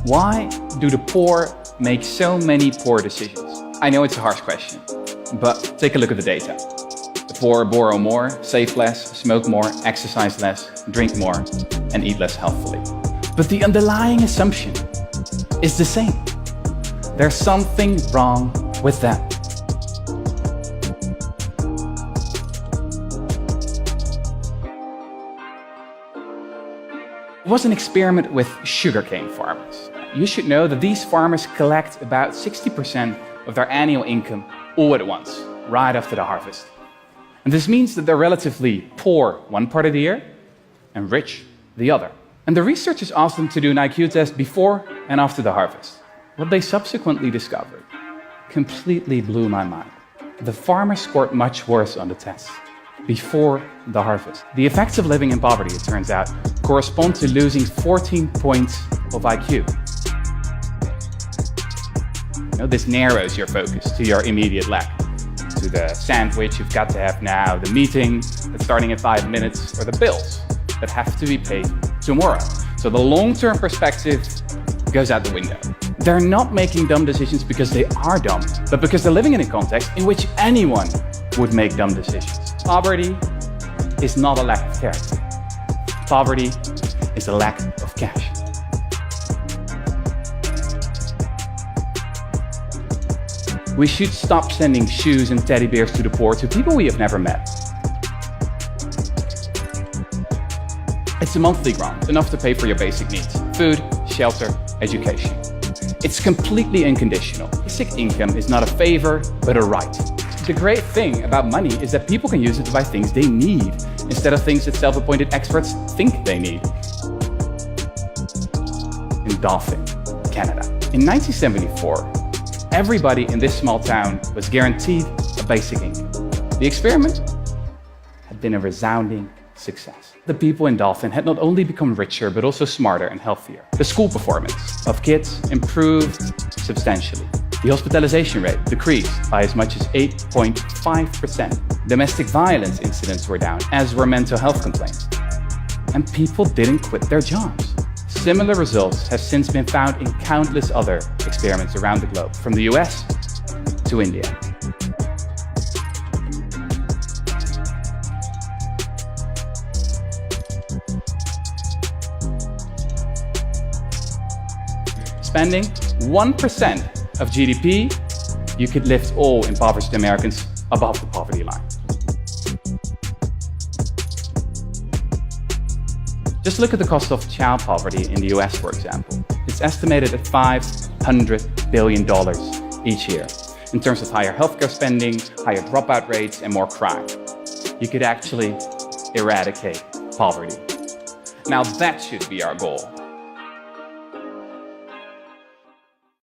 Why do the poor make so many poor decisions? I know it's a harsh question, but take a look at the data. The poor borrow more, save less, smoke more, exercise less, drink more, and eat less healthfully. But the underlying assumption is the same. There's something wrong with them. It was an experiment with sugarcane farmers. You should know that these farmers collect about 60% of their annual income all at once, right after the harvest. And this means that they're relatively poor one part of the year and rich the other. And the researchers asked them to do an IQ test before and after the harvest. What they subsequently discovered completely blew my mind. The farmers scored much worse on the test before the harvest. The effects of living in poverty, it turns out, correspond to losing 14 points of IQ. This narrows your focus to your immediate lack, to the sandwich you've got to have now, the meeting that's starting in 5 minutes, or the bills that have to be paid tomorrow. So the long-term perspective goes out the window. They're not making dumb decisions because they are dumb, but because they're living in a context in which anyone would make dumb decisions. Poverty is not a lack of character. Poverty is a lack of cash. We should stop sending shoes and teddy bears to the poor, to people we have never met. It's a monthly grant, enough to pay for your basic needs: food, shelter, education. It's completely unconditional. Basic income is not a favor, but a right. The great thing about money is that people can use it to buy things they need, instead of things that self-appointed experts think they need. In Dauphin, Canada. In 1974, everybody in this small town was guaranteed a basic income. The experiment had been a resounding success. The people in Dauphin had not only become richer, but also smarter and healthier. The school performance of kids improved substantially. The hospitalization rate decreased by as much as 8.5%. Domestic violence incidents were down, as were mental health complaints. And people didn't quit their jobs. Similar results have since been found in countless other experiments around the globe, from the US to India. Spending 1% of GDP, you could lift all impoverished Americans above the poverty line. Just look at the cost of child poverty in the US, for example. It's estimated at $500 billion each year. In terms of higher healthcare spending, higher dropout rates, and more crime. You could actually eradicate poverty. Now that should be our goal.